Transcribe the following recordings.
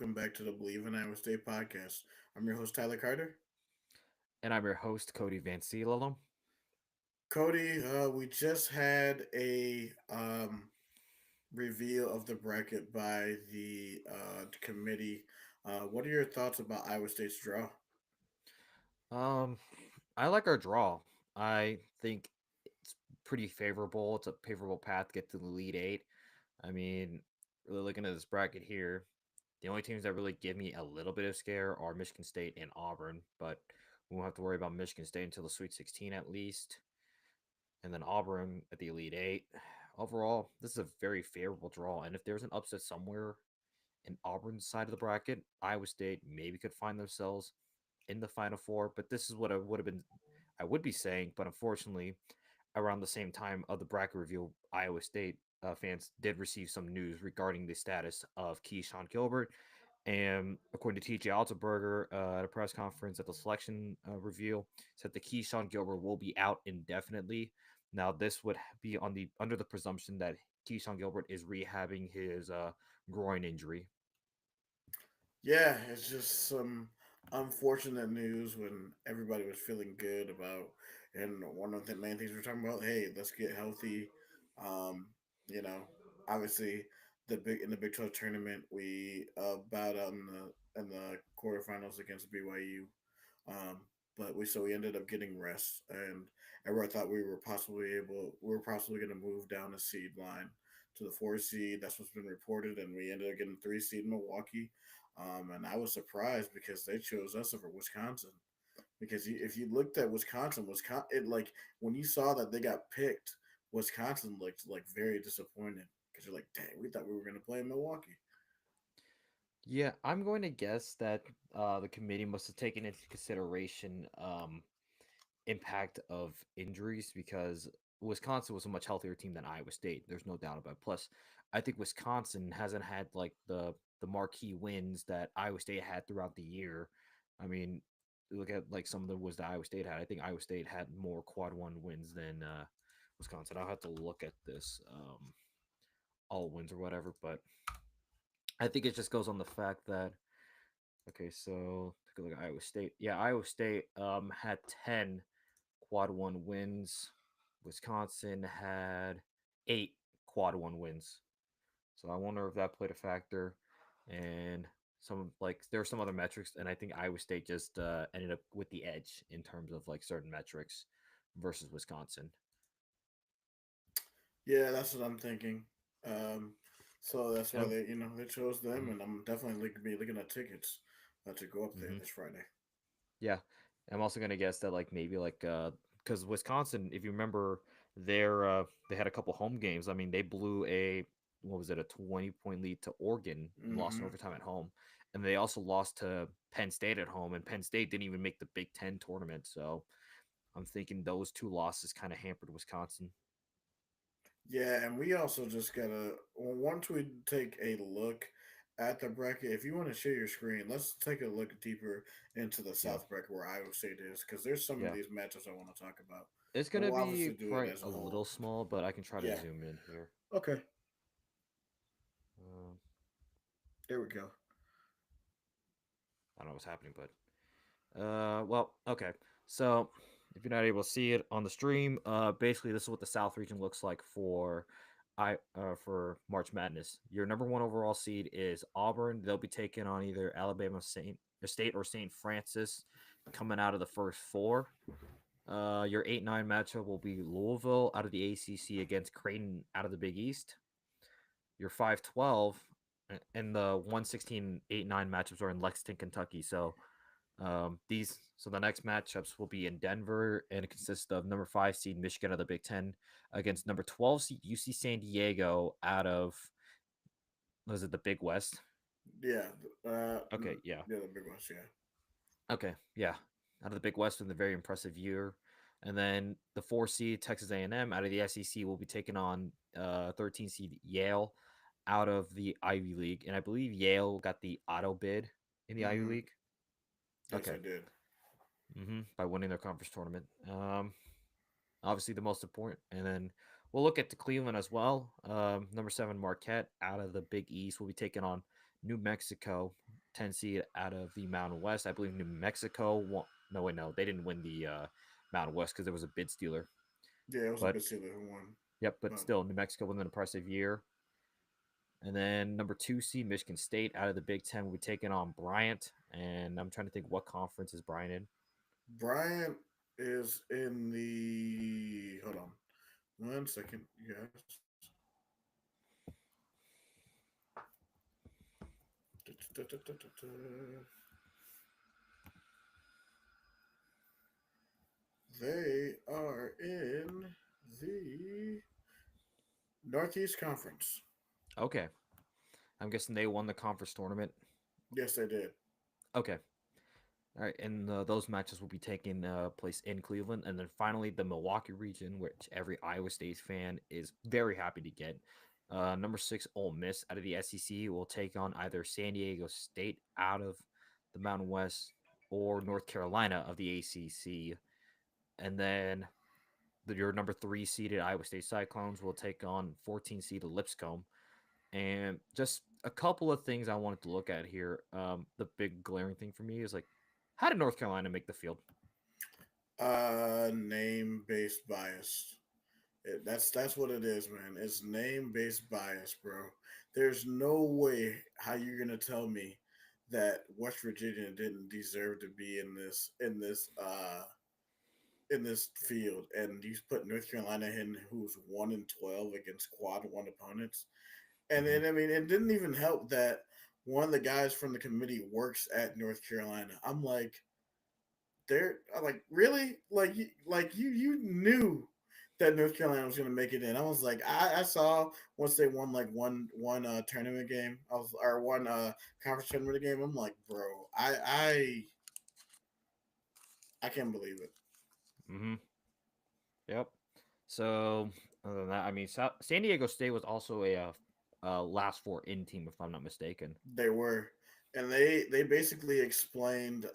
welcome back to the Bleav in Iowa State podcast. I'm your host, Tyler Carter. And I'm your host, Cody Van Ciello. Cody, we just had a reveal of the bracket by the committee. What are your thoughts about Iowa State's draw? Um, I like our draw. I think it's pretty favorable. It's a favorable path to get to the Elite Eight. I mean, really looking at this bracket here, the only teams that really give me a little bit of scare are Michigan State and Auburn, but we won't have to worry about Michigan State until the Sweet 16 at least. And then Auburn at the Elite Eight. Overall, this is a very favorable draw. And if there's an upset somewhere in Auburn's side of the bracket, Iowa State maybe could find themselves in the Final Four. But this is what I would be saying. But unfortunately, around the same time of the bracket reveal, Iowa State fans did receive some news regarding the status of Keyshawn Gilbert. And according to TJ Altenberger at a press conference at the selection reveal, said the Keyshawn Gilbert will be out indefinitely. Now, this would be on the under the presumption that Keyshawn Gilbert is rehabbing his groin injury. Yeah, it's just some unfortunate news when everybody was feeling good about, and one of the main things we're talking about. Hey, let's get healthy. Um, you know, obviously the Big 12 tournament we bowed out in the quarterfinals against BYU. Um, but we ended up getting rest, and everyone thought we were possibly going to move down the seed line to the 4 seed. That's what's been reported, and we ended up getting 3 seed in Milwaukee. And I was surprised because they chose us over Wisconsin. Because if you looked at Wisconsin, it like when you saw that they got picked, Wisconsin looked like very disappointed because you're like, dang, we thought we were going to play in Milwaukee. Yeah, I'm going to guess that the committee must have taken into consideration impact of injuries because Wisconsin was a much healthier team than Iowa State. There's no doubt about it. Plus, I think Wisconsin hasn't had like the marquee wins that Iowa State had throughout the year. I mean, look at like some of the wins that Iowa State had. I think Iowa State had more quad one wins than Wisconsin. I'll have to look at this all wins or whatever, but I think it just goes on the fact that okay, so take a look at Iowa State. Yeah, Iowa State had 10 quad one wins. Wisconsin had 8 quad one wins. So I wonder if that played a factor. And some like there are some other metrics, and I think Iowa State just ended up with the edge in terms of like certain metrics versus Wisconsin. Yeah, that's what I'm thinking. Um, so that's And why they chose them, mhm, and I'm definitely be looking at tickets to go up there mhm. this Friday. Yeah, I'm also gonna guess that like maybe like because Wisconsin, if you remember, they had a couple home games. I mean, they blew a what was it, a 20-point lead to Oregon, lost in Hmm. overtime at home, and they also lost to Penn State at home, and Penn State didn't even make the Big Ten tournament. So I'm thinking those two losses kind of hampered Wisconsin. Yeah, and we also just gotta once we take a look at the bracket. If you want to share your screen, let's take a look deeper into the Yeah, South bracket where Iowa State is, because there's some of yeah. these matchups I want to talk about. It's But gonna we'll be obviously do it probably as a a whole. little small, but I can try to Yeah. zoom in here. Okay. Um, There we go. I don't know what's happening, but well, okay. So if you're not able to see it on the stream, basically this is what the South region looks like for March Madness. Your number one overall seed is Auburn. They'll be taking on either Alabama State or St. Francis coming out of the first four. Your 8-9 matchup will be Louisville out of the ACC against Creighton out of the Big East. Your 5-12 and the 116 8-9 matchups are in Lexington, Kentucky. So the next matchups will be in Denver, and it consists of number 5 seed Michigan of the Big Ten against number 12 seed UC San Diego out of was it the Big West? Yeah. Okay, yeah, Yeah, the big ones. Yeah. okay, yeah, out of the Big West with a very impressive year, and then the 4 seed Texas A&M out of the SEC will be taking on 13 seed Yale out of the Ivy League, and I believe Yale got the auto bid in the Ivy Mm-hmm. League. Yes, Okay, I did. by winning their conference tournament. Obviously the most important. And then we'll look at the Cleveland as well. Number 7 Marquette out of the Big East will be taking on New Mexico. 10 seed out of the Mountain West. I believe New Mexico won. No, wait, no, they didn't win the Mountain West because there was a bid stealer. Yeah, it was a But bit silly who won, yep, but but still, New Mexico was an impressive year. And then number 2 seed Michigan State out of the Big Ten will be taking on Bryant. And I'm trying to think what conference is Bryant in. Bryant is in the. Hold on, 1 second, yes. They are in the Northeast Conference. Okay, I'm guessing they won the conference tournament. Yes, they did. Okay, all right, and those matches will be taking place in Cleveland, and then finally the Milwaukee region, which every Iowa State fan is very happy to get. Number 6 Ole Miss out of the SEC will take on either San Diego State out of the Mountain West or North Carolina of the ACC, and then your number 3 seeded Iowa State Cyclones will take on 14 seeded Lipscomb. And just a couple of things I wanted to look at here. The big glaring thing for me is like, how did North Carolina make the field? Name based bias. That's what it is, man. It's name based bias, bro. There's no way how you're gonna tell me that West Virginia didn't deserve to be in this field, and you put North Carolina in, who's 1-12 against quad one opponents, Hmm. and I mean, it didn't even help that one of the guys from the committee works at North Carolina. I'm like, really, you knew that North Carolina was going to make it in. I was like, I saw once they won like one tournament game, or one conference tournament game. I'm like, bro, I can't believe it. Hmm. Yep. So other than that, I mean, San Diego State was also a last four in team, if I'm not mistaken. They were, and they basically explained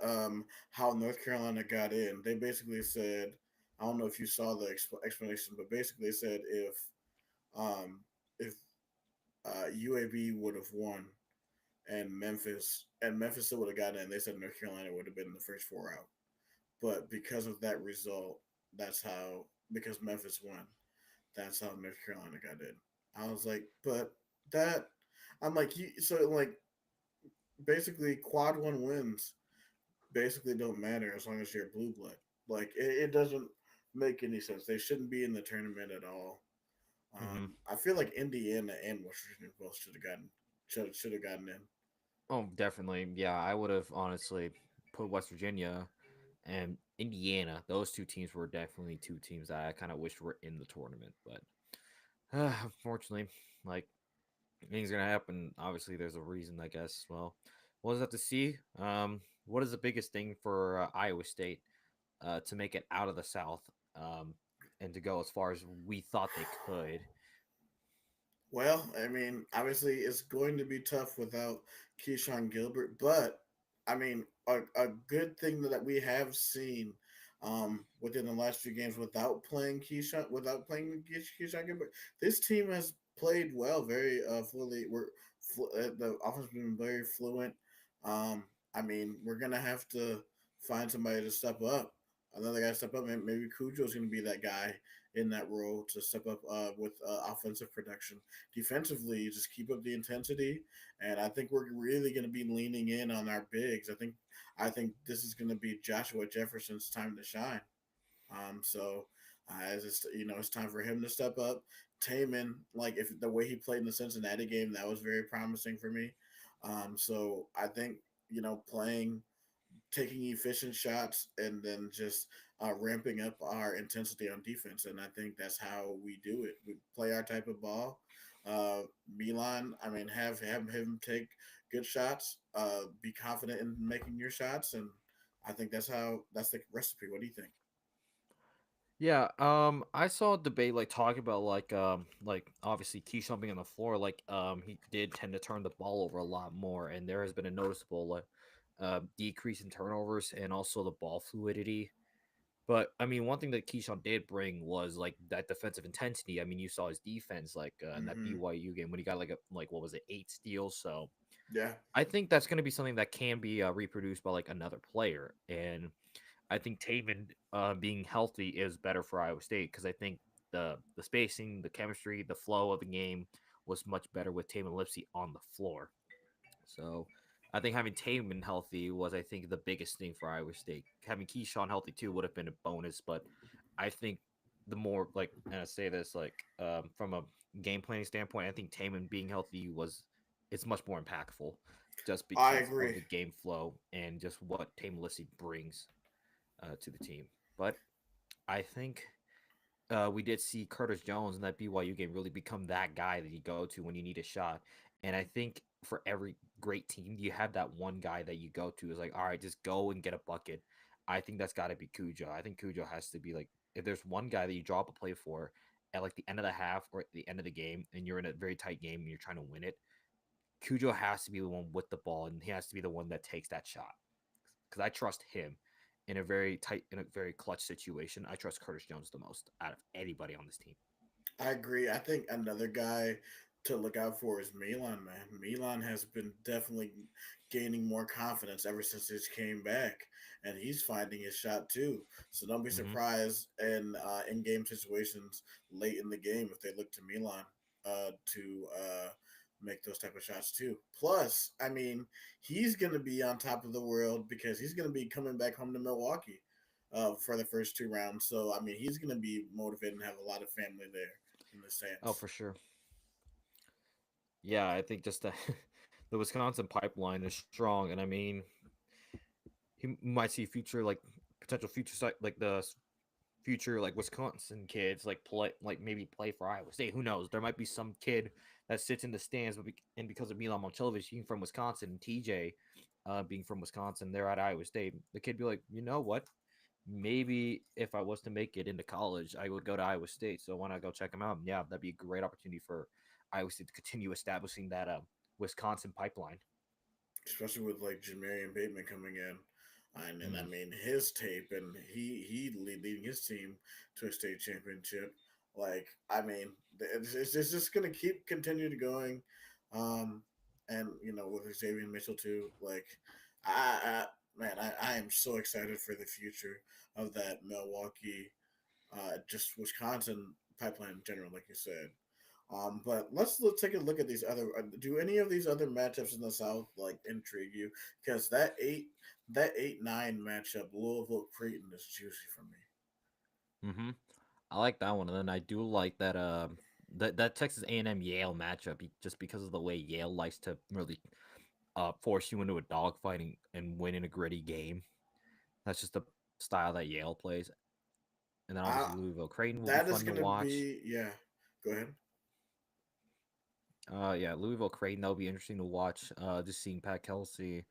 how North Carolina got in. They basically said, I don't know if you saw the explanation, but basically they said um, if UAB would have won and Memphis still would have gotten in. They said North Carolina would have been in the first four out, but because of that result, that's how because Memphis won. That's how North Carolina got in. I was like, but that I'm like, so like basically quad one wins basically don't matter as long as you're blue blood. Like it doesn't make any sense. They shouldn't be in the tournament at all. Hmm. I feel like Indiana and West Virginia both should have gotten in. Oh, definitely. Yeah, I would have honestly put West Virginia and Indiana. Those two teams were definitely two teams that I kind of wished were in the tournament, but unfortunately, like anything's gonna happen. Obviously, there's a reason, I guess. Well, we'll just have to see. What is the biggest thing for Iowa State to make it out of the South and to go as far as we thought they could? Well, I mean, obviously it's going to be tough without Keyshawn Gilbert, but I mean, a good thing that we have seen within the last few games without playing Keyshawn Gilbert, this team has played well, very fluently. The offense has been very fluent. I mean, we're gonna have to find somebody to step up. Another guy to step up. Maybe Cujo's going to be that guy in that role to step up with offensive production. Defensively, just keep up the intensity, and I think we're really going to be leaning in on our bigs. I think this is going to be Joshua Jefferson's time to shine. So as it's it's time for him to step up. Taman, like if the way he played in the Cincinnati game, that was very promising for me. So I think playing taking efficient shots and then just ramping up our intensity on defense. And I think that's how we do it. We play our type of ball. Milan, I mean, have him take good shots. Be confident in making your shots, and I think that's the recipe. What do you think? Yeah, I saw a debate like talking about like obviously Keyshawn being on the floor, like he did tend to turn the ball over a lot more, and there has been a noticeable like decrease in turnovers and also the ball fluidity. But I mean, one thing that Keyshawn did bring was like that defensive intensity. I mean, you saw his defense like in that Mm-hmm. BYU game when he got like what was it, 8 steals. So Yeah, I think that's going to be something that can be reproduced by like another player, and I think Taven being healthy is better for Iowa State because I think the spacing, the chemistry, the flow of the game was much better with Taven Lipsy on the floor. So I think having Taven healthy was, I think, the biggest thing for Iowa State. Having Keyshawn healthy too would have been a bonus, but I think the more like, and I say this like from a game planning standpoint, I think Taven being healthy was it's much more impactful just I because of agree. the game flow and just what Taven Lissy brings to the team. But I think we did see Curtis Jones in that BYU game really become that guy that you go to when you need a shot. And I think for every great team, you have that one guy that you go to is like, all right, just go and get a bucket. I think that's got to be Cujo. I think Cujo has to be like, if there's one guy that you draw up a play for at like the end of the half or at the end of the game, and you're in a very tight game and you're trying to win it, Cujo has to be the one with the ball, and he has to be the one that takes that shot because I trust him in a very clutch situation. I trust Curtis Jones the most out of anybody on this team. I agree. I think another guy to look out for is Milan, man. Milan has been definitely gaining more confidence ever since he came back, and he's finding his shot too. So don't be Hmm. surprised in game situations late in the game if they look to Milan to make those type of shots too. Plus, I mean, he's going to be on top of the world because he's going to be coming back home to Milwaukee for the first two rounds. So I mean, he's going to be motivated and have a lot of family there in the Oh, stands. for sure. Yeah, I think just the Wisconsin pipeline is strong, and I mean, he might see future like potential future like future like Wisconsin kids like play like maybe play for Iowa State. Who knows? There might be some kid that sits in the stands, and because of Milan Momcilovic being from Wisconsin and TJ being from Wisconsin, they're at Iowa State. The kid be like, you know what? Maybe if I was to make it into college, I would go to Iowa State. So why not go check them out? And yeah, that'd be a great opportunity for Iowa State to continue establishing that Wisconsin pipeline. Especially with like Jamarian Bateman coming in. And I Mm. mean his tape and leading his team to a state championship. Like I mean, it's just gonna keep continue going, um, and you know with Xavier Mitchell too. Like I man, I am so excited for the future of that Milwaukee, just Wisconsin pipeline in general, like you said. But let's take a look at these other. Do any of these other matchups in the South like intrigue you? Because that 8-9 matchup, Louisville Creighton is juicy for me. Hmm. I like that one, and then I do like that that Texas A&M Yale matchup just because of the way Yale likes to really force you into a dogfight and win in a gritty game. That's just the style that Yale plays. And then Uh obviously Louisville Creighton will be that is fun to gonna watch. be yeah. Go ahead. Yeah, Louisville Creighton that'll be interesting to watch. Just seeing Pat Kelsey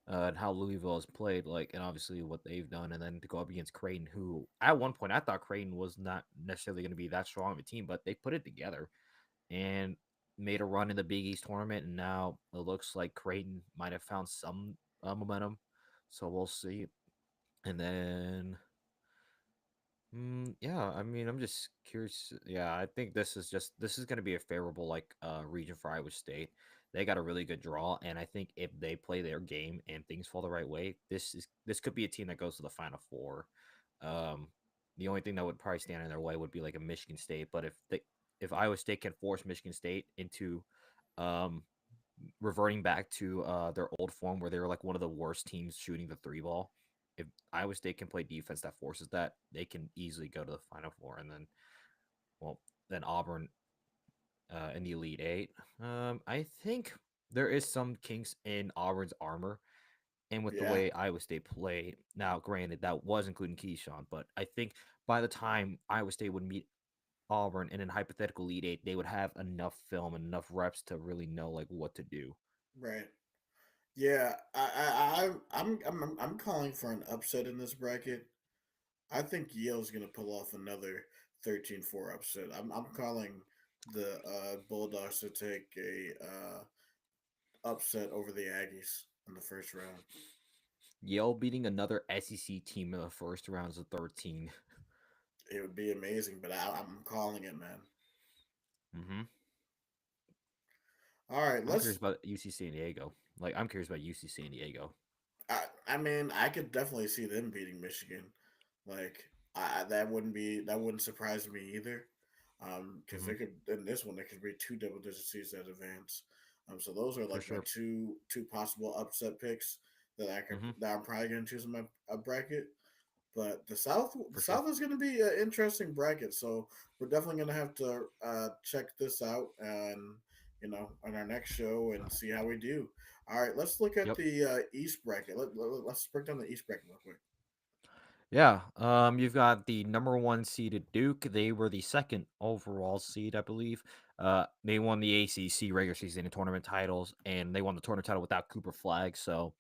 and how Louisville has played, like, and obviously what they've done, and then to go up against Creighton, who at one point I thought Creighton was not necessarily going to be that strong of a team, but they put it together and made a run in the Big East tournament, and now it looks like Creighton might have found some momentum. So we'll see. And then yeah, I mean, I'm just curious. Yeah, I think this is going to be a favorable like region for Iowa State. They got a really good draw, and I think if they play their game and things fall the right way, this could be a team that goes to the Final Four. Um, the only thing that would probably stand in their way would be like a Michigan State, but if Iowa State can force Michigan State into um reverting back to their old form where they were like one of the worst teams shooting the three ball. If Iowa State can play defense that forces that, they can easily go to the Final Four, and then well, then Auburn in the Elite Eight. I think there is some kinks in Auburn's armor, and with the Yeah, way Iowa State played. Now, granted, that was including Keyshawn, but I think by the time Iowa State would meet Auburn in an hypothetical Elite Eight, they would have enough film and enough reps to really know like what to do. right. Yeah, I'm calling for an upset in this bracket. I think Yale's gonna pull off another 13-4 upset. I'm calling the Bulldogs to take a upset over the Aggies in the first round. Yale beating another SEC team in the first round is a 13. It would be amazing, but I'm calling it, man. Mm-hmm. All right, I'm curious let's. about UC San Diego. Like, I'm curious about UC San Diego. I mean, I could definitely see them beating Michigan. Like, that wouldn't surprise me either. Because Hmm. they could in this one, there could be two double digit seeds that advance. So those are For like my sure. two possible upset picks Hmm. that I'm probably gonna choose in my bracket. But the For sure. South is going to be an interesting bracket, so we're definitely going to have to check this out and on our next show and see how we do. All right, let's look at Yep. the East bracket. Let's break down the East bracket real quick. Yeah. You've got the number one seeded Duke. They were the second overall seed, I believe. They won the ACC regular season and tournament titles, and they won the tournament title without Cooper Flag. So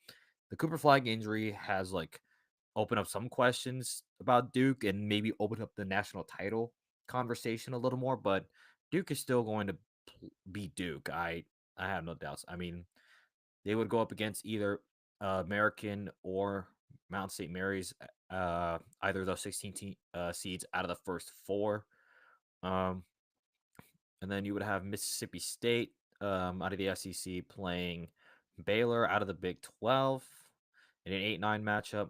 the Cooper Flag injury has like opened up some questions about Duke and maybe opened up the national title conversation a little more. But Duke is still going to beat Duke. I have no doubts. I mean, they would go up against either American or Mount St. Mary's, either of those 16 seeds out of the first four. Um, and then you would have Mississippi State out of the SEC playing Baylor out of the Big 12 in an 8-9 matchup.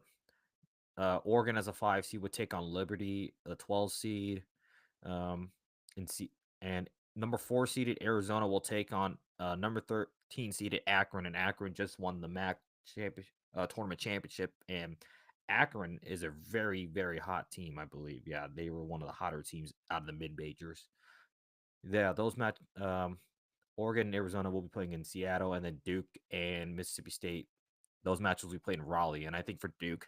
Oregon as a 5 seed would take on Liberty, the 12 seed. Um, and see, and number 4 seeded Arizona will take on number 13 seeded Akron, and Akron just won the tournament championship. And Akron is a very very hot team, I believe. Yeah, they were one of the hotter teams out of the mid majors. Yeah, those match. Oregon and Arizona will be playing in Seattle, and then Duke and Mississippi State. Those matches will be played in Raleigh, and I think for Duke,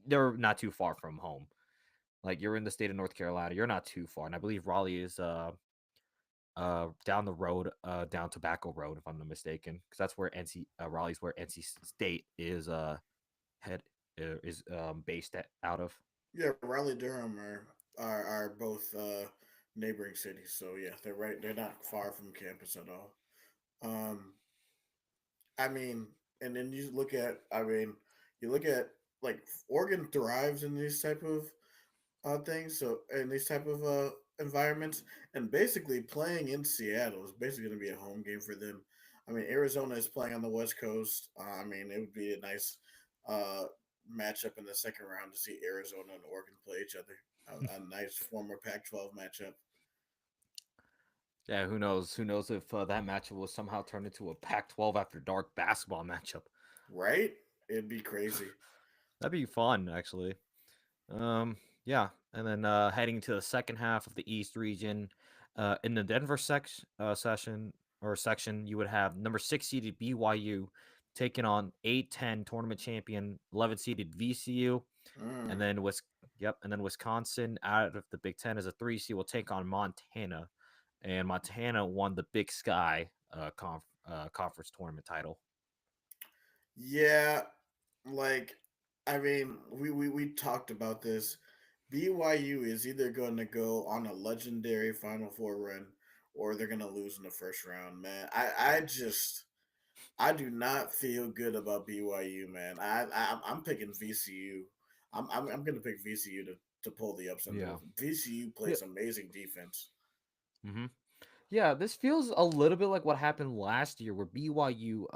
they're not too far from home. Like you're in the state of North Carolina, you're not too far, and I believe Raleigh is down the road, down Tobacco Road, if I'm not mistaken, because that's where NC Raleigh's where NC State is head is based out of. Yeah, Raleigh Durham are both neighboring cities, so yeah, they're right. They're not far from campus at all. Um, I mean, and then you look at like Oregon thrives in these type of things. So in these type of environments, and basically playing in Seattle is basically going to be a home game for them. I mean, Arizona is playing on the West Coast. I mean, it would be a nice uh, matchup in the second round to see Arizona and Oregon play each other. A nice former Pac-12 matchup, Yeah, who knows? Who knows if that matchup will somehow turn into a Pac-12 after dark basketball matchup? right? It'd be crazy. That'd be fun, actually. Yeah, and then heading to the second half of the East region, in the Denver section, you would have number 6 seeded BYU taking on 8-10 tournament champion 11 seeded VCU, and Mm. then Wisconsin out of the Big Ten as a 3 seed will take on Montana, and Montana won the Big Sky conference tournament title. Yeah, like I mean, we talked about this. BYU is either going to go on a legendary Final Four run or they're going to lose in the first round, man. I do not feel good about BYU, man. I'm picking VCU. I'm going to pick VCU to pull the upset Yeah. move. VCU Yeah. plays amazing defense. Hmm. Yeah, this feels a little bit like what happened last year where BYU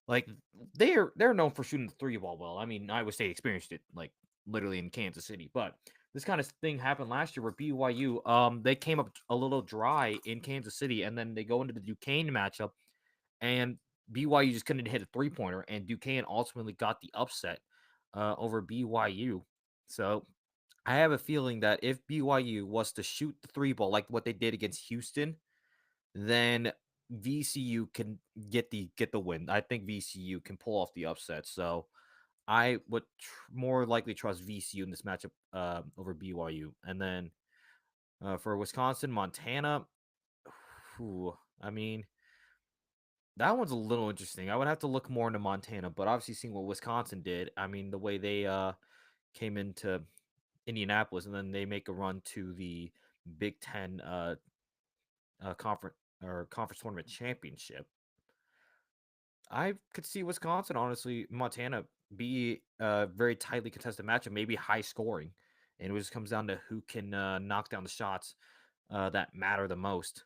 like they're known for shooting the three ball well. I mean, Iowa State experienced it like literally in Kansas City, but this kind of thing happened last year where BYU they came up a little dry in Kansas City, and then they go into the Duquesne matchup, and BYU just couldn't hit a 3-pointer, and Duquesne ultimately got the upset over BYU. So I have a feeling that if BYU was to shoot the three ball like what they did against Houston, then VCU can get the win. I think VCU can pull off the upset. So I would more likely trust VCU in this matchup over BYU. And then for Wisconsin, Montana, I mean that one's a little interesting. I would have to look more into Montana, but obviously seeing what Wisconsin did, I mean the way they came into Indianapolis and then they make a run to the Big Ten conference tournament championship. I could see Wisconsin, honestly, Montana be a very tightly contested matchup, maybe high scoring, and it just comes down to who can knock down the shots that matter the most.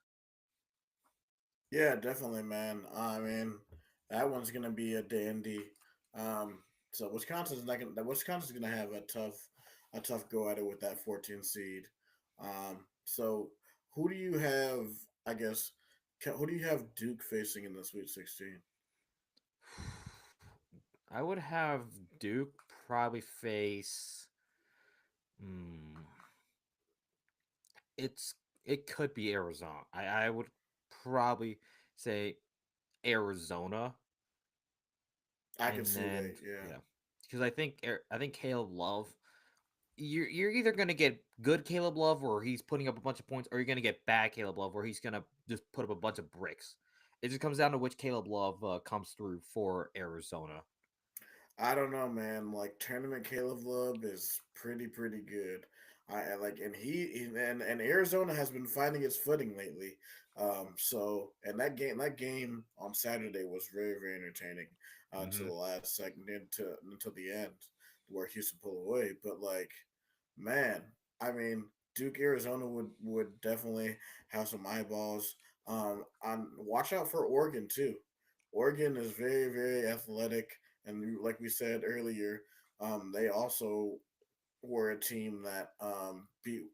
Yeah, definitely, man. I mean, that one's gonna be a dandy. Um, so Wisconsin's gonna have a tough go at it with that 14 seed. So who do you have? I guess who do you have Duke facing in the Sweet 16? I would have Duke probably face. Hmm, it's it could be Arizona. I would probably say Arizona, I could and see then that. Yeah. yeah, because I think Caleb Love. You're either gonna get good Caleb Love where he's putting up a bunch of points, or you're gonna get bad Caleb Love where he's gonna just put up a bunch of bricks. It just comes down to which Caleb Love comes through for Arizona. I don't know, man. Like tournament Caleb Love is pretty good. I like, and and Arizona has been finding its footing lately. So and that game on Saturday was very entertaining to Hmm. the last second until the end, where Houston pulled away. But like, man, I mean, Duke Arizona would definitely have some eyeballs. On watch out for Oregon too. Oregon is very athletic, and like we said earlier, they also were a team that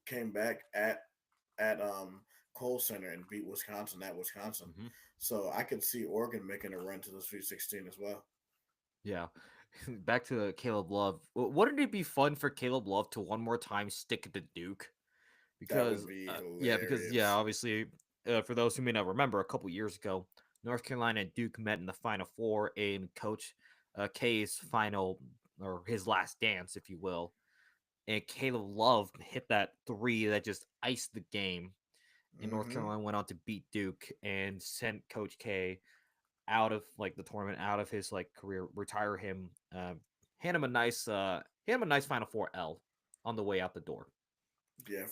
came back at Kohl Center and beat Wisconsin at Wisconsin. Hmm. So I could see Oregon making a run to the Sweet 16 as well. Yeah. Back to Caleb Love. Wouldn't it be fun for Caleb Love to one more time stick it to Duke? That would Because be yeah, hilarious. obviously, for those who may not remember, a couple years ago, North Carolina and Duke met in the Final Four in Coach K's final or his last dance, if you will. And Caleb Love hit that three that just iced the game. And North Hmm. Carolina went on to beat Duke and sent Coach K out of like the tournament, out of his like career, retire him, hand him a nice Final Four L on the way out the door. Yeah,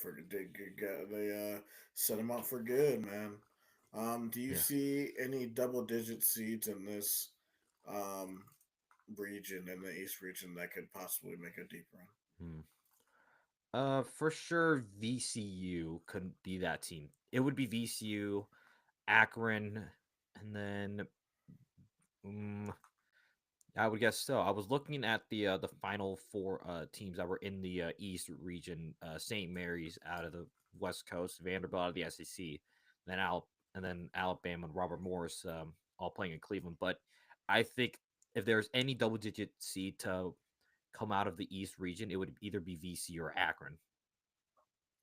they set them up for good, man. Do you Yeah. see any double digit seeds in this um, region in the East region that could possibly make a deep run? Hmm. For sure, VCU couldn't be that team. It would be VCU, Akron, and then mm, I would guess so. I was looking at the final four teams that were in the East region: St. Mary's out of the West Coast, Vanderbilt out of the SEC, then and then Alabama and Robert Morris all playing in Cleveland. But I think if there's any double-digit seed to come out of the East region, it would either be VC or Akron.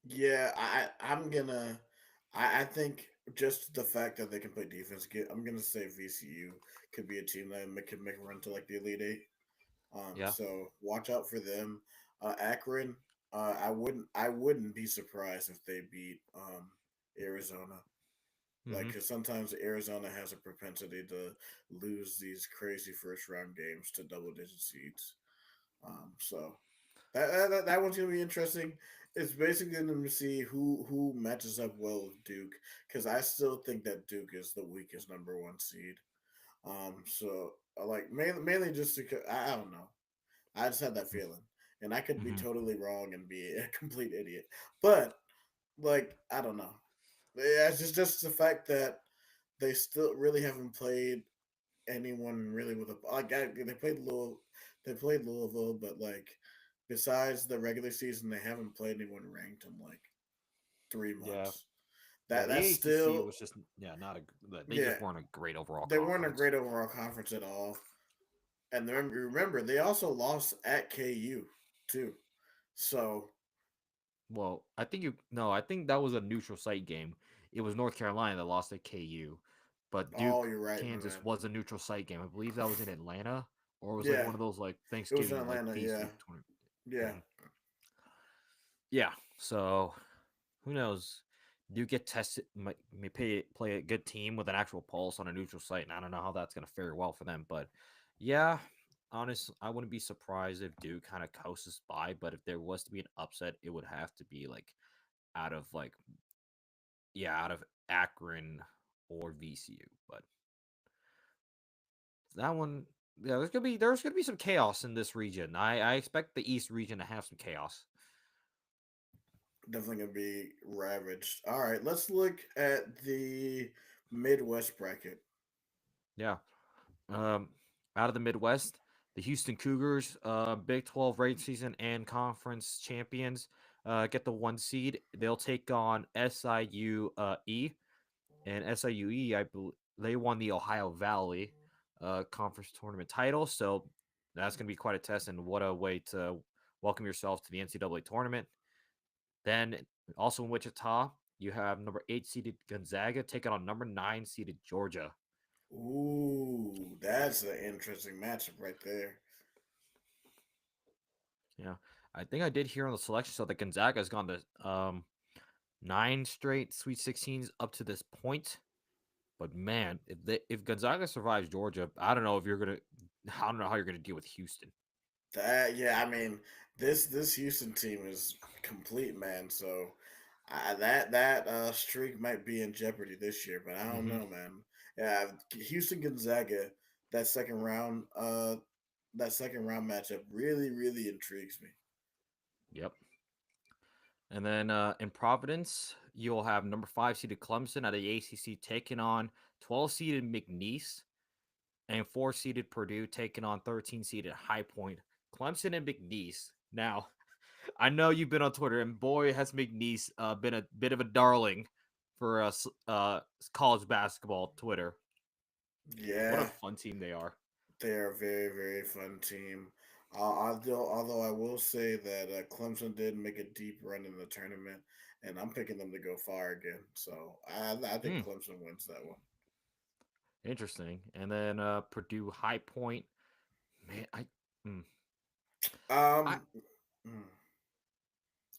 Yeah, I'm gonna. I think just the fact that they can play defense, I'm gonna say VCU could be a team that could make a run to like the Elite Eight. Yeah. So watch out for them. Akron, I wouldn't be surprised if they beat Arizona. Like, Hmm. because sometimes Arizona has a propensity to lose these crazy first round games to double digit seeds. So that one's gonna be interesting. It's basically going to see who matches up well with Duke, because I still think that Duke is the weakest number one seed. So like mainly just because I don't know. I just had that feeling, and I could be Hmm. totally wrong and be a complete idiot. But like I don't know. Yeah, it's just the fact that they still really haven't played anyone really with a like they played Louisville, but like besides the regular season, they haven't played anyone ranked in like three Yeah. months. Yeah. That The that's AACC still was just not a. They yeah. just weren't a great overall They weren't a conference. great overall conference at all. And then remember they also lost at KU too. So Well, I think you no, I think that was a neutral site game. It was North Carolina that lost at KU, but oh, Duke you're right, my Kansas man. was a neutral site game. I believe that was in Atlanta, or it was like Yeah, one of those like it was in Thanksgiving like Atlanta. feast Yeah, week tournament. yeah, Mhm. Yeah, so who knows? Duke get tested, may play a good team with an actual pulse on a neutral site, and I don't know how that's going to fare well for them. But yeah, honest, I wouldn't be surprised if Duke kind of coasts by. But if there was to be an upset, it would have to be like out of like out of Akron or VCU. But that one, yeah, there's gonna be some chaos in this region. I expect the East region to have some chaos. definitely gonna be ravaged. All right, let's look at the Midwest bracket. Yeah. Um, Out of the Midwest, the Houston Cougars, Big 12 regular season and conference champions, get the 1 seed. They'll take on SIU E, and SIU E, they won the Ohio Valley conference tournament title. So that's going to be quite a test, and what a way to welcome yourself to the NCAA tournament. Then also in Wichita, you have number 8 seeded Gonzaga taking on number 9 seeded Georgia. Ooh, that's an interesting matchup right there. Yeah, I think I did hear on the selection so that Gonzaga has gone to 9 straight Sweet 16s up to this point. But man, if Gonzaga survives Georgia, I don't know if you're gonna. I don't know how you're gonna deal with Houston. That yeah, I mean this Houston team is complete, man. So that streak might be in jeopardy this year, but I don't Hmm. know, man. Yeah, Houston Gonzaga that second round that second round matchup really intrigues me. Yep. And then in Providence, you'll have number 5 seeded Clemson out of the ACC taking on 12 seeded McNeese, and 4 seeded Purdue taking on 13 seeded High Point. Clemson and McNeese. Now, I know you've been on Twitter, and boy, has McNeese been a bit of a darling for college basketball Twitter. What a Yeah, fun team they are. they're a very fun team. Although I will say that Clemson did make a deep run in the tournament, and I'm picking them to go far again. So I think Hmm, Clemson wins that one. interesting. And then Purdue High Point. Man, mm, I Um, hmm,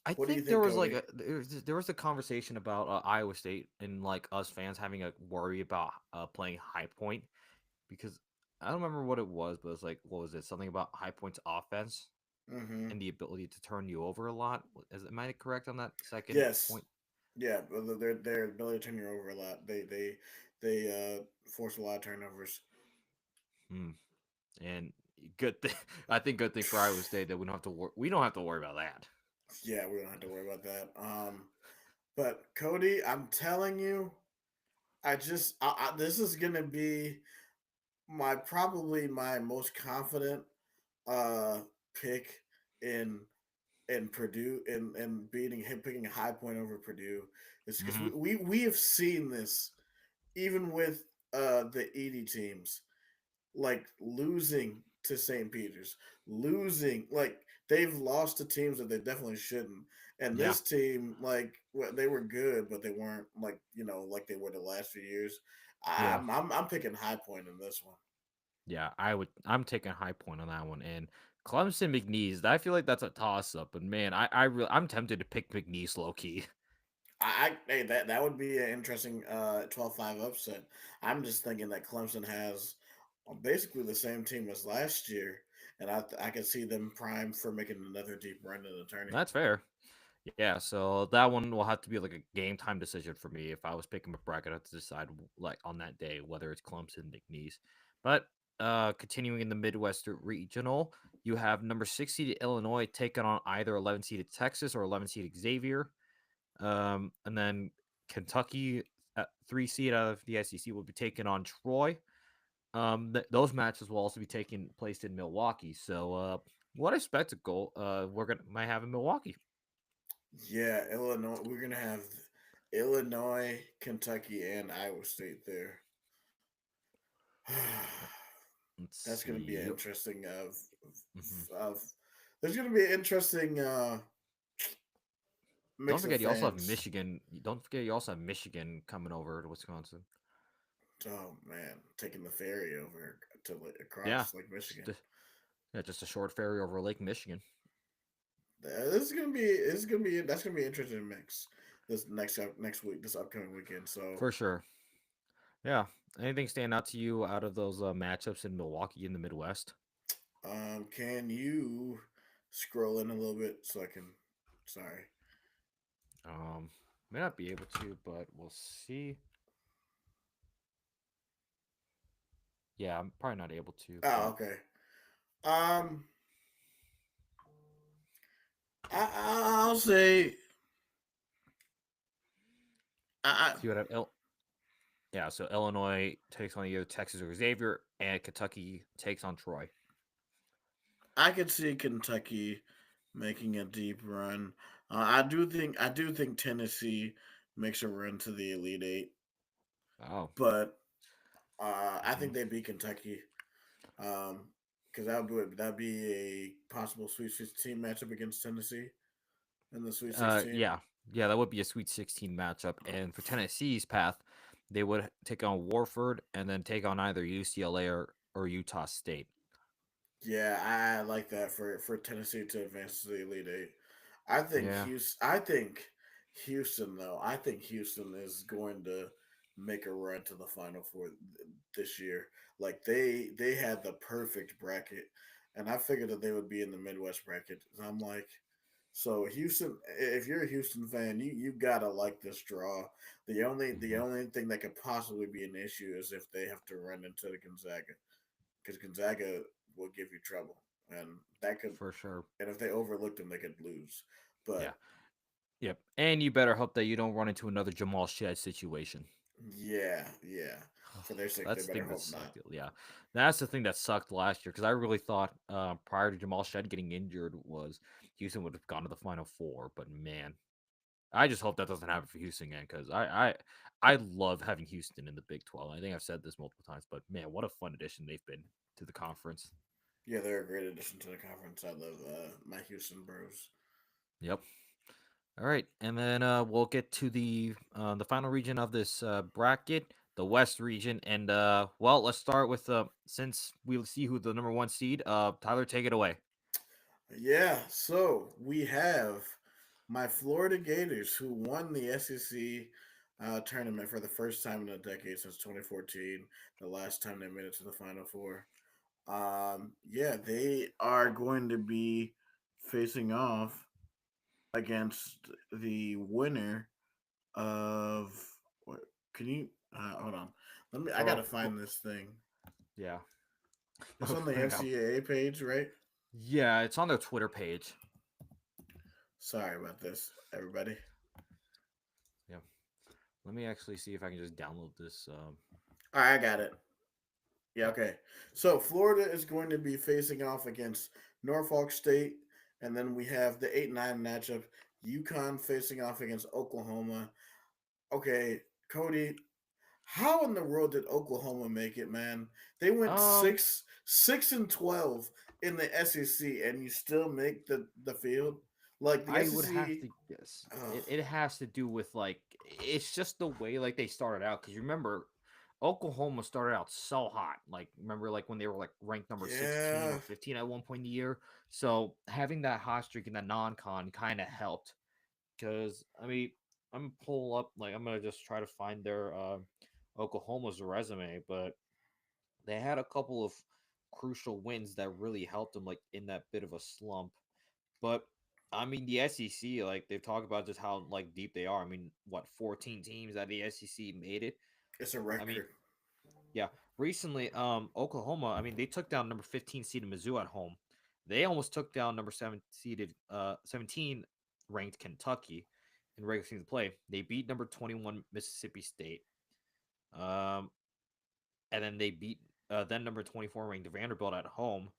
I what do you think there think, was like Cody? there was a conversation about Iowa State and like us fans having a worry about playing High Point because I don't remember what it was, but it's like what was it? Something about High Point's offense Mm-hmm. and the ability to turn you over a lot. Am I correct on that second Yes, point? yeah, but their ability to turn you over a lot. They force a lot of turnovers. Hmm. And good thing, I think good thing for Iowa State that we don't have to worry about that. Yeah, we don't have to worry about that. But Cody, I'm telling you, this is gonna be my probably my most confident uh pick in Purdue in beating him picking High Point over Purdue is because Hmm. we have seen this even with the Edie teams like losing to St. Peter's, losing like they've lost to teams that they definitely shouldn't. And Yeah, this team, like they were good, but they weren't like like they were the last few years. yeah, I'm picking High Point in this one. yeah. I'm taking High Point on that one. And Clemson McNeese. I feel like that's a toss up. But man, I'm tempted to pick McNeese low key. Hey, that would be an interesting 12-5 upset. I'm just thinking that Clemson has basically the same team as last year, and I can see them primed for making another deep run in the tourney. That's fair. Yeah, so that one will have to be like a game time decision for me. If I was picking a bracket, I have to decide like on that day whether it's Clemson, McNeese. But continuing in the Midwest Regional, you have number 6 seeded Illinois taking on either 11 seeded Texas or 11 seeded Xavier. And then Kentucky, 3 seed out of the SEC, will be taking on Troy. Those matches will also be taking place in Milwaukee. So, what a spectacle we're gonna might have in Milwaukee. Yeah, Illinois. We're gonna have Illinois, Kentucky, and Iowa State there. Let's That's gonna be an see. interesting Mhm. of there's gonna be an interesting Don't mix of forget, you also have fans. Michigan. Don't forget, you also have Michigan coming over to Wisconsin. Oh man, taking the ferry over to Yeah, across Lake Michigan. just a, yeah, just a short ferry over Lake Michigan This is gonna be that's gonna be an interesting mix this next week, this upcoming weekend. So, for sure. Yeah. Anything stand out to you out of those matchups in Milwaukee in the Midwest? can you scroll in a little bit so I can? Sorry. Um, may not be able to, but we'll see. Yeah, I'm probably not able to, Oh, but okay. Um, I'll say I see what I. Yeah, so Illinois takes on either Texas or Xavier, and Kentucky takes on Troy. I could see Kentucky making a deep run. I do think Tennessee makes a run to the Elite Eight, Oh, but I hmm think they beat Kentucky. Because that'd be a possible Sweet 16 matchup against Tennessee in the Sweet 16. yeah, yeah, that would be a Sweet 16 matchup. And for Tennessee's path, they would take on Warford and then take on either UCLA or Utah State. Yeah, I like that for Tennessee to advance to the Elite Eight. Yeah, I think Houston though. I think Houston is going to make a run to the Final Four this year. Like they had the perfect bracket, and I figured that they would be in the Midwest bracket. And I'm like, so Houston. If you're a Houston fan, you gotta like this draw. The hmm only thing that could possibly be an issue is if they have to run into the Gonzaga, because Gonzaga will give you trouble, and that could, for sure. and if they overlooked them, they could lose. Yeah, But yep. And you better hope that you don't run into another Jamal Shed situation. yeah, yeah, for their sake, they That's the better thing that hope not. sucked. Yeah, that's the thing that sucked last year because I really thought prior to Jamal Shed getting injured was Houston would have gone to the Final Four. But man, I just hope that doesn't happen for Houston again because I love having Houston in the Big 12. I think I've said this multiple times, but man, what a fun addition they've been to the conference. Yeah, they're a great addition to the conference. I love my Houston Bros. Yep. All right, and then we'll get to the final region of this bracket, the West region, and well, let's start with since we'll see who the number one seed. Tyler, take it away. Yeah, so we have my Florida Gators who won the SEC tournament for the first time in a decade since 2014. The last time they made it to the Final Four. Yeah, they are going to be facing off against the winner of what? Can you hold on? Let me. I For, gotta for find this thing. yeah, It's on the yeah, NCAA page, right? yeah, it's on their Twitter page. Sorry about this, everybody. Yeah, let me actually see if I can just download this. All right, I got it. Yeah, okay. So Florida is going to be facing off against Norfolk State, and then we have the 8-9 matchup. UConn facing off against Oklahoma. Okay, Cody, how in the world did Oklahoma make it, man? They went Um, 6-12 in the SEC, and you still make the field. Like the I would have SEC, to guess oh, it has to do with like it's just the way like they started out because you remember Oklahoma started out so hot. Like remember like when they were like ranked number 16 yeah, or 15 at one point in the year. So having that hot streak in that non-con kind of helped because I mean I'm gonna pull up like I'm gonna just try to find their Oklahoma's resume, but they had a couple of crucial wins that really helped them like in that bit of a slump. But I mean, the SEC, like they've talked about just how like deep they are. I mean, what 14 teams at the SEC made it. it's a I mean, record. yeah. Recently, Oklahoma. I mean, they took down number 15 seeded Mizzou at home. They almost took down number 17 ranked Kentucky in regular season play. They beat number 21 Mississippi State. Um, and then they beat then number 24 ranked Vanderbilt at home.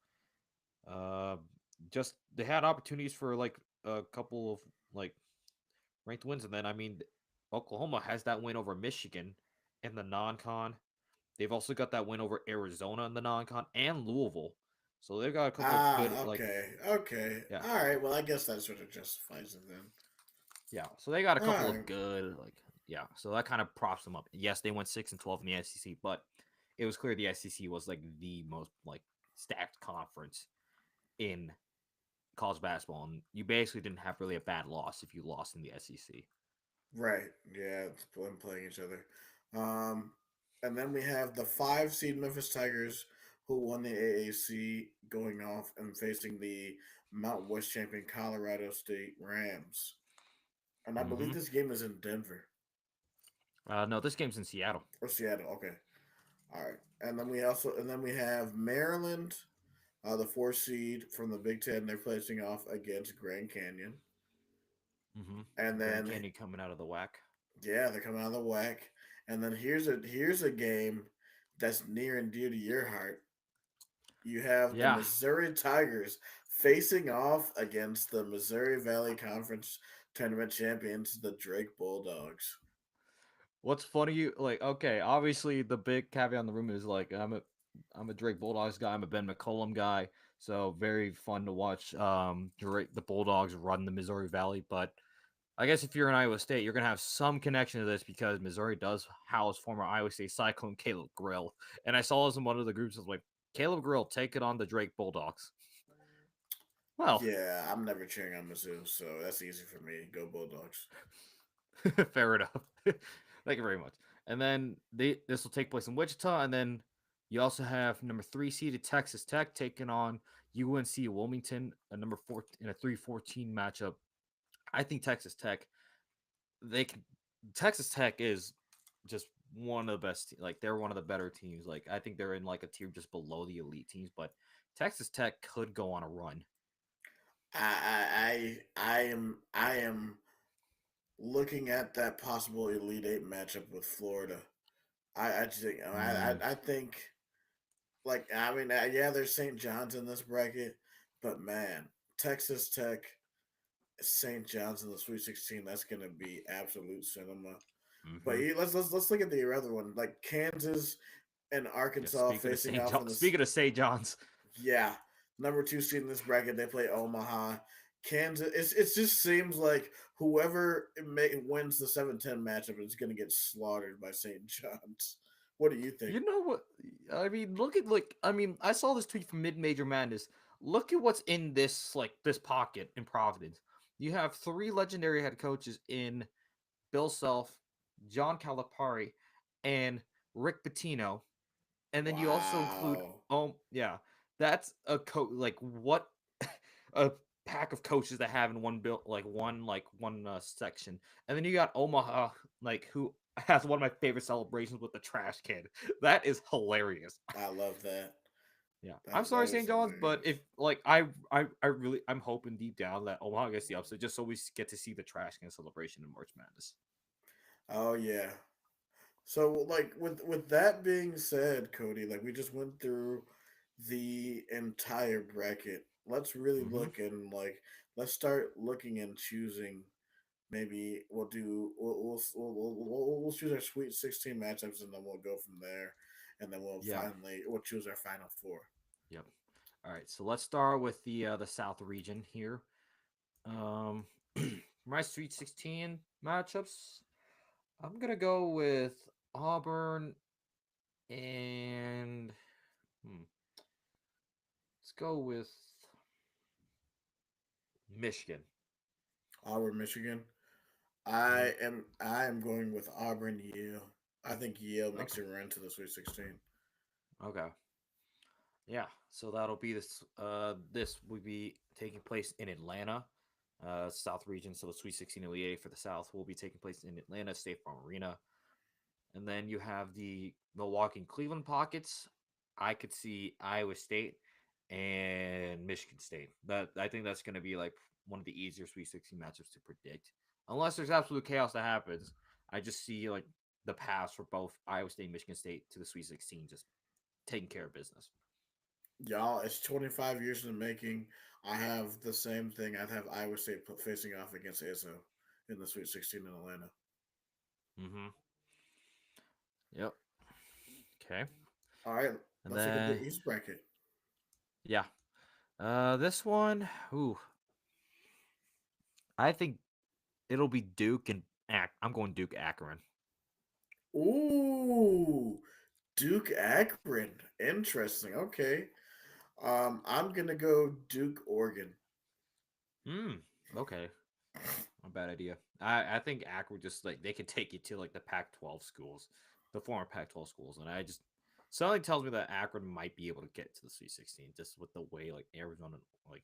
Uh, just they had opportunities for like a couple of like ranked wins, and then I mean, Oklahoma has that win over Michigan in the non-con. They've also got that win over Arizona in the non-con and Louisville. So they've got a couple of good like Okay, okay, yeah, all right. Well, I guess that sort of justifies it then. yeah. So they got a All couple of right, good like yeah. So that kind of props them up. Yes, they went 6-12 in the SEC, but it was clear the SEC was like the most like stacked conference in college basketball, and you basically didn't have really a bad loss if you lost in the SEC. right. Yeah, it's them playing each other. Um, and then we have the 5 seed Memphis Tigers who won the AAC going off and facing the Mountain West champion Colorado State Rams. And I Mm-hmm. believe this game is in Denver No, this game's in Seattle. or Seattle. Okay, all right. And then we have Maryland, the 4 seed from the Big Ten. They're placing off against Grand Canyon, Mm-hmm. and Grand then Canyon coming out of the whack. yeah, they're coming out of the whack. And then here's a game that's near and dear to your heart. You have the Yeah. Missouri Tigers facing off against the Missouri Valley Conference tournament champions, the Drake Bulldogs. What's funny, like, okay, obviously the big caveat in the room is like I'm a Drake Bulldogs guy, I'm a Ben McCollum guy, so very fun to watch Drake the Bulldogs run the Missouri Valley. But I guess if you're in Iowa State, you're gonna have some connection to this because Missouri does house former Iowa State Cyclone Caleb Grill, and I saw this in one of the groups. I was like, Caleb Grill, take it on the Drake Bulldogs. Well, Yeah, I'm never cheering on Mizzou, so that's easy for me. Go Bulldogs. fair enough. Thank you very much. And then this will take place in Wichita, and then you also have number 3 seeded Texas Tech taking on UNC Wilmington, a number 4 in a 3-14 matchup. I think they can. Texas Tech is just one of the best. Like they're one of the better teams. Like I think they're in like a tier just below the elite teams, but Texas Tech could go on a run. I am looking at that possible Elite Eight matchup with Florida. I just think Mm, I think like I mean yeah, there's St. John's in this bracket, but man, Texas Tech, St. John's in the Sweet 16. That's gonna be absolute cinema. But mm-hmm. yeah, let's look at the other one, like Kansas and Yeah. Arkansas facing off in this. Speaking of St. John's, Yeah, number two seed in this bracket, they play Omaha. Kansas. It just seems like whoever wins the 7-10 matchup is going to get slaughtered by St. John's. What do you think? you know what? I mean, look at like I mean, I saw this tweet from Mid Major Madness. Look at what's in this pocket in Providence. You have three legendary head coaches in Bill Self, John Calipari, and Rick Pitino, and then you also include Wow, yeah, that's a like what a pack of coaches that have in one bill like one section, and then you got Omaha like who has one of my favorite celebrations with the trash kid. That is hilarious. I love that. Yeah, I'm That sorry, that is St. John's, but hilarious. if like I really I'm hoping deep down that Omaha gets the upset just so we get to see the trash can celebration in March Madness. Oh yeah. So like with that being said, Cody, like we just went through the entire bracket. Let's really Mm-hmm. look and like let's start looking and choosing. Maybe we'll choose our Sweet 16 matchups and then we'll go from there, and then Yeah. we'll choose our final four. Yep. All right, so let's start with the South region here. Um, my Sweet 16 matchups. I'm gonna go with Auburn and let's go with Michigan. Auburn, Michigan. Hmm. I am going with Auburn, Yale. I think Yale makes Okay. it run to the Sweet 16. Okay. Yeah. So that'll be this. This will be taking place in Atlanta, South region. So the Sweet 16 Elite Eight for the South will be taking place in Atlanta State Farm Arena. And then you have the Milwaukee and Cleveland pockets. I could see Iowa State and Michigan State. That I think that's going to be like one of the easier Sweet 16 matchups to predict. Unless there's absolute chaos that happens, I just see like the pass for both Iowa State and Michigan State to the Sweet 16 just taking care of business. Y'all, it's 25 years in the making. I have the same thing. I'd have Iowa State facing off against ISO in the Sweet 16 in Atlanta. Mm-hmm. Yep. Okay. All right, And let's look at the then East bracket. yeah, this one, ooh, I think it'll be Duke and I'm going Duke Akron. Ooh, Duke Akron. Interesting. Okay. I'm gonna go Duke Oregon. Hmm. Okay. Not a bad idea. I think Akron just like they can take you to like the Pac-12 schools, the former Pac-12 schools, and I just something tells me that Akron might be able to get to the Sweet 16 just with the way like Arizona like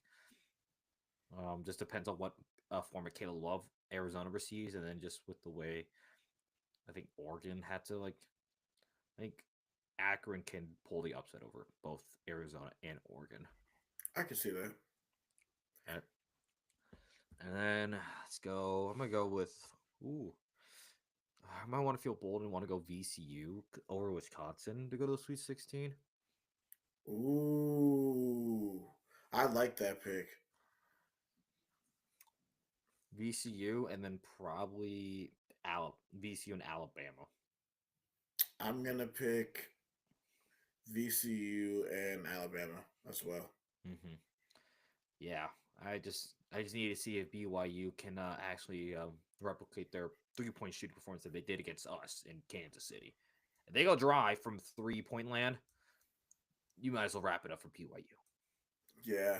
just depends on what former Caleb Love Arizona receives, and then just with the way I think Oregon had to like I think Akron can pull the upset over both Arizona and Oregon. I can see that. Uh, And then let's go. I'm gonna go with ooh I might want to feel bold and want to go VCU over Wisconsin to go to the Sweet 16. Ooh, I like that pick. VCU and then probably VCU and Alabama. I'm gonna pick VCU and Alabama as well. Hmm. Yeah, I just need to see if BYU can actually replicate their 3 point shooting performance that they did against us in Kansas City. If they go dry from 3 point land, you might as well wrap it up for BYU. Yeah,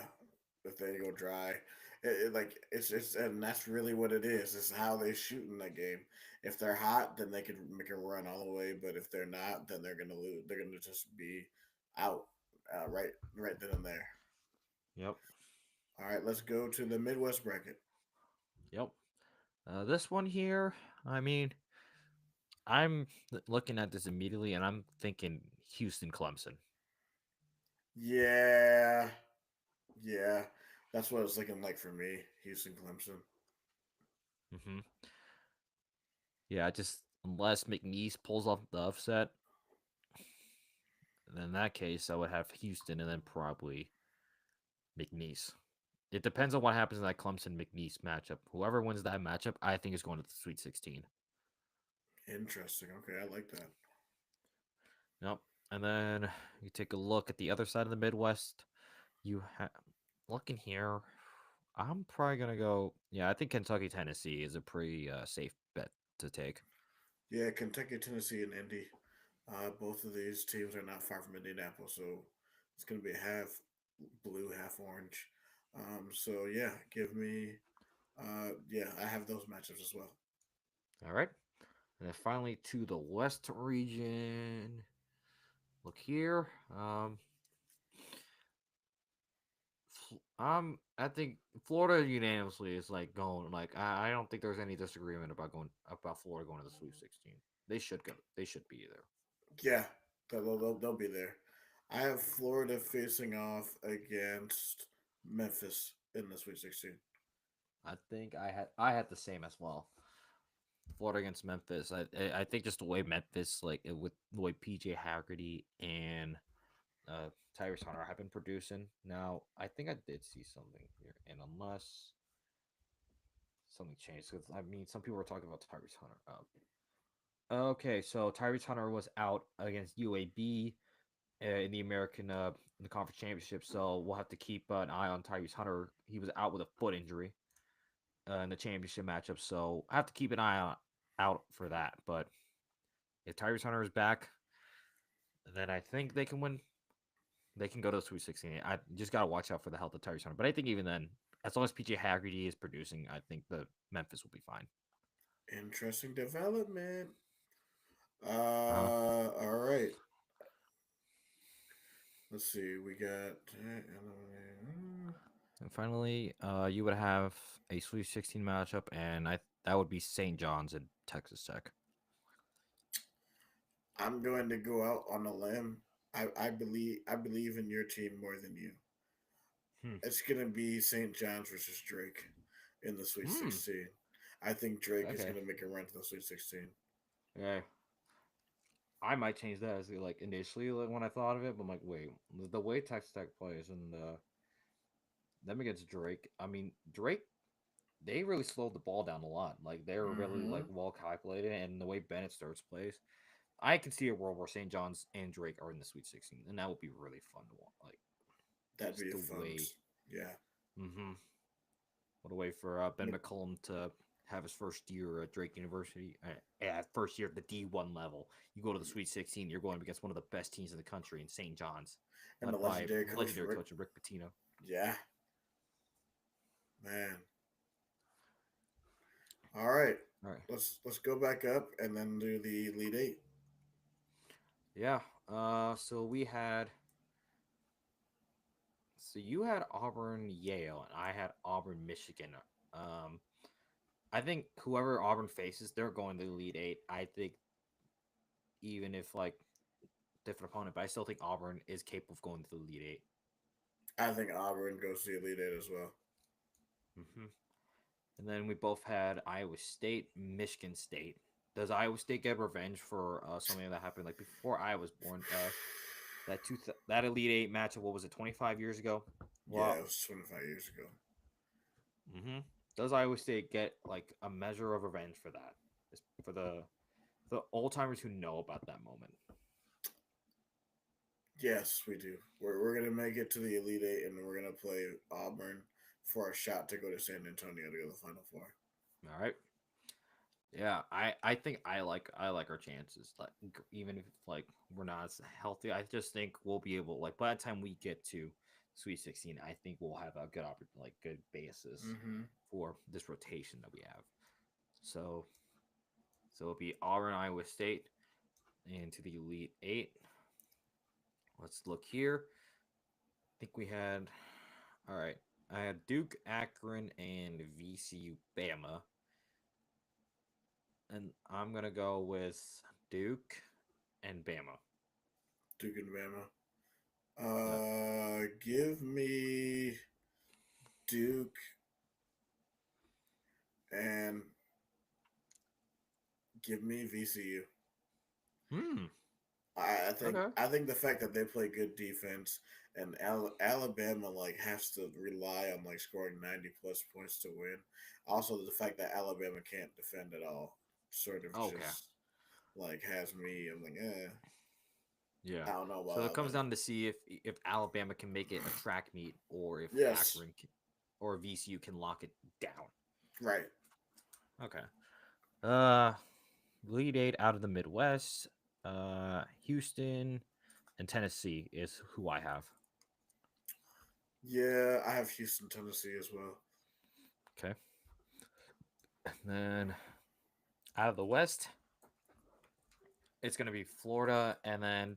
if they go dry, like it's and that's really what it is. It's how they shoot in that game. If they're hot, then they can make a run all the way. But if they're not, then they're gonna lose. They're gonna just be out right then and there. Yep. All right, let's go to the Midwest bracket. Yep. This one here, I mean, I'm looking at this immediately and I'm thinking Houston Clemson. Yeah, yeah, that's what it's looking like for me. Houston Clemson. Hmm. Yeah, just unless McNeese pulls off the upset, then in that case, I would have Houston and then probably McNeese. It depends on what happens in that Clemson McNeese matchup. Whoever wins that matchup, I think is going to the Sweet 16. Interesting. Okay, I like that. Yep. And then you take a look at the other side of the Midwest. You have looking here. I'm probably gonna go. Yeah, I think Kentucky Tennessee is a pretty safe bet to take. Yeah, Kentucky, Tennessee, and Indy. Both of these teams are not far from Indianapolis, so it's going to be half blue, half orange. So yeah, give me. Yeah, I have those matchups as well. All right. And then finally to the West region. Look here. I think Florida unanimously is like going like I don't think there's any disagreement about going about Florida going to the Sweet 16. They should go. They should be there. Yeah, they'll be there. I have Florida facing off against Memphis in the Sweet 16. I think I had the same as well. Florida against Memphis. I think just the way Memphis with the way PJ Haggerty and Tyrese Hunter have been producing. Now I think I did see something here, and unless something changed, because I mean some people were talking about Tyrese Hunter. Okay, so Tyrese Hunter was out against UAB in the American in the conference championship, so we'll have to keep an eye on Tyrese Hunter. He was out with a foot injury in the championship matchup, so I have to keep an eye out for that. But if Tyrese Hunter is back, then I think they can win. They can go to the Sweet 16. I just gotta watch out for the health of Tyrese Hunter. But I think even then, as long as PJ Haggerty is producing, I think the Memphis will be fine. Interesting development. Uh, All right. Let's see. We got. and finally, you would have a Sweet 16 matchup, and I that would be St. John's and Texas Tech. I'm going to go out on a limb. I believe in your team more than you. Hmm. It's gonna be St. John's versus Drake in the Sweet Hmm. 16. I think Drake is Okay. gonna make a run to the Sweet 16. Yeah. I might change that as like initially like when I thought of it, but I'm like, wait, the way Texas Tech plays and them against Drake. I mean, Drake they really slowed the ball down a lot. Like they're really Mm-hmm. like well calculated, and the way Bennett starts plays, I can see a world where St. John's and Drake are in the Sweet 16, and that would be really fun to watch. Like That'd just be a the fun. way, Yeah. mm-hmm, what a way for Ben Mc- McCollum to have his first year at Drake University, first year at the D1 level. You go to the Sweet 16, you're going against one of the best teams in the country in St. John's, and the led by legendary coach legendary Rick. coach Rick Pitino. Yeah, man. All right. All right, Let's go back up and then do the Elite Eight. yeah. So we had So you had Auburn, Yale, and I had Auburn, Michigan. Um, I think whoever Auburn faces, they're going to the Elite Eight. I think even if like different opponent, but I still think Auburn is capable of going to the Elite 8. I think Auburn goes to the Elite Eight as well. And then we both had Iowa State, Michigan State. Does Iowa State get revenge for something that happened like before I was born? That Elite Eight matchup. What was it? 25 years ago. Yeah, it Well, was 25 years ago. hmm does Iowa State get like a measure of revenge for that? For the old timers who know about that moment. Yes, we do. We're gonna make it to the Elite Eight, and we're gonna play Auburn for a shot to go to San Antonio to go to the Final Four. All right. Yeah, I think I like our chances. Like even if like we're not as healthy, I just think we'll be able like by the time we get to Sweet 16, I think we'll have a good like good basis Mm-hmm. for this rotation that we have. So it'll be Auburn, Iowa State into the Elite Eight. Let's look here. I think we had all right. I had Duke, Akron, and VCU, Bama, and I'm gonna go with Duke and Bama. Duke and Bama. Yep. Give me Duke and give me VCU. Hmm. I think Okay. I think the fact that they play good defense and Alabama like has to rely on like scoring 90 plus points to win. Also, the fact that Alabama can't defend at all sort of Okay. just like has me. I'm like, Yeah. I don't know So about it comes Alabama. down to see if Alabama can make it a track meet or if Yes, Akron or VCU can lock it down. right. Okay. Uh, Lead eight out of the Midwest. Houston and Tennessee is who I have. Yeah, I have Houston, Tennessee as well. Okay. And then out of the West, it's gonna be Florida and then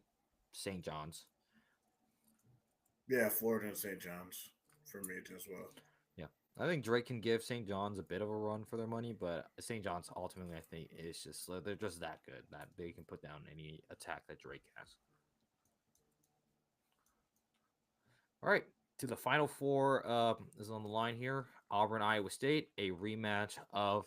St. John's. Yeah, Florida and St. John's for me as well. Yeah. I think Drake can give St. John's a bit of a run for their money, but St. John's ultimately, I think, is just they're just that good that they can put down any attack that Drake has. All right, to the final four is on the line here. Auburn, Iowa State, a rematch of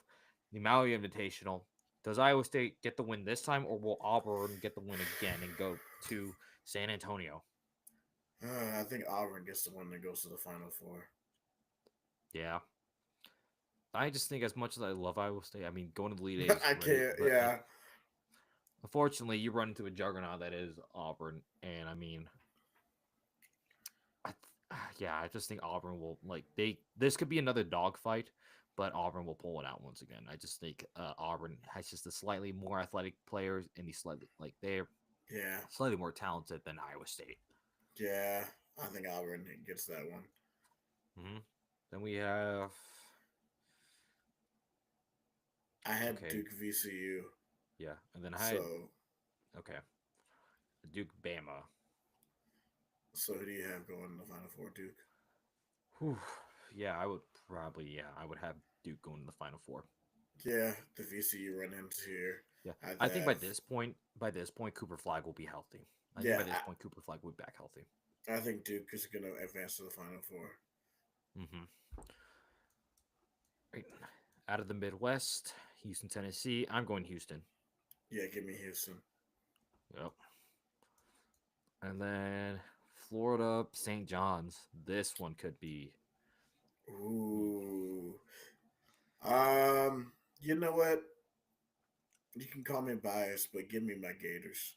the Maui Invitational. Does Iowa State get the win this time, or will Auburn get the win again and go to San Antonio? I think Auburn gets the one that goes to the Final Four. Yeah, I just think as much as I love Iowa State, I mean, going to the Elite Eight is I great, can't. but Yeah, unfortunately, you run into a juggernaut that is Auburn, and I mean, yeah, I just think Auburn will like they. This could be another dogfight, but Auburn will pull it out once again. I just think Auburn has just a slightly more athletic players, and the slightly like they're yeah, slightly more talented than Iowa State. yeah. I think Auburn gets that one. hmm Then we have I had okay, Duke VCU. yeah, and then I had So, okay, Duke Bama. so who do you have going to the Final Four? Duke. Whew. Yeah, I would have Duke going to the Final Four. Yeah, the VCU run into here. Yeah, I I think have. by this point, Cooper Flag will be healthy. I think Yeah, by this point, Cooper Flag will be back healthy. I think Duke is going to advance to the Final Four. hmm Right. Out of the Midwest, Houston, Tennessee. I'm going Houston. Yeah, give me Houston. Yep. And then Florida, St. John's. This one could be. Ooh. You know what? You can call me biased, but give me my Gators.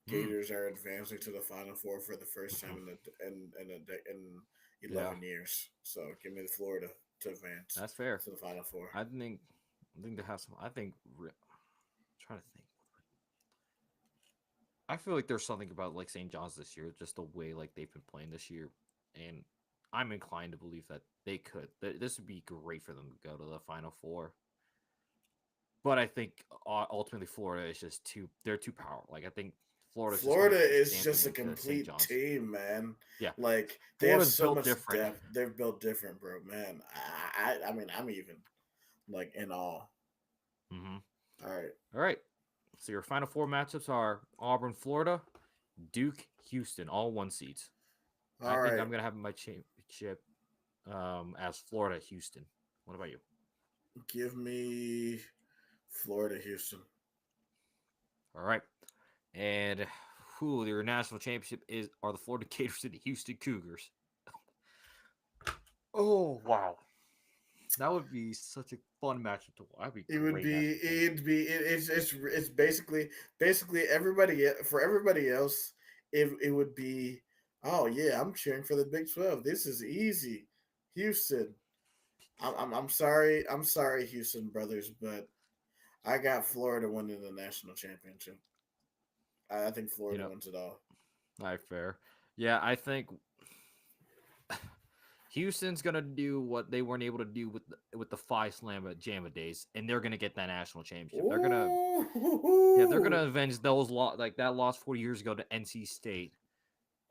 Hmm. Gators are advancing to the Final Four for the first time in Yeah, 11 years. So give me the Florida to advance that's fair. to the Final Four. I think. I think they have some. Trying to think. I feel like there's something about like St. John's this year, just the way like they've been playing this year, and I'm inclined to believe that they could. This would be great for them to go to the Final Four. But I think ultimately Florida is just too. They're too powerful. Like I think Florida's just going Florida to keep is stamping just a into St. complete John's. team, man. Yeah, Like they have Florida's so built much different. depth. They're built different, bro. Man, I mean, I'm even like in awe. hmm All right, All right. So your final four matchups are Auburn, Florida, Duke, Houston, all one seeds. I all think right. I'm gonna have my championship as Florida, Houston. What about you? Give me Florida, Houston. All right. And who their national championship is are the Florida Gators and the Houston Cougars. Oh wow, that would be such a fun matchup to watch. That'd be It a would great be. national game. It's basically everybody for everybody else. It would be. Oh yeah, I'm cheering for the Big 12. This is easy, Houston. I'm sorry. I'm sorry, Houston brothers, but I got Florida winning the national championship. I think You Florida know, wins it all. not fair. Yeah, I think Houston's gonna do what they weren't able to do with the five slam Jamma days, and they're gonna get that national championship. They're gonna Ooh, avenge those like that loss 40 years ago to NC State,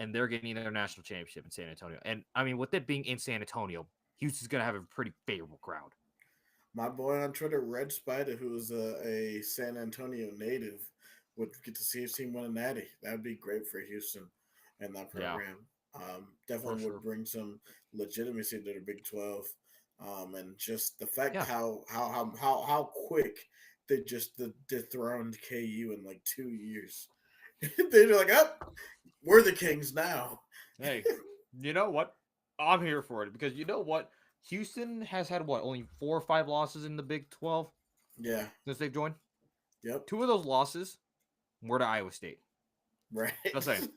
and they're getting their national championship in San Antonio. And I mean, with it being in San Antonio, Houston's gonna have a pretty favorable crowd. my boy on Twitter, Red Spider, who's a San Antonio native, would get to see his team win a natty. That would be great for Houston and that Yeah, program. for Definitely would sure. bring some legitimacy to the Big 12, and just the fact Yeah. how quick they just dethroned KU in like 2 years. They're like, oh, we're the kings now. Hey, you know what? I'm here for it because you know what? Houston has had what only 4 or 5 losses in the Big 12 Yeah. since they've joined. Yep. Two of those losses were to Iowa State. Right. Just saying.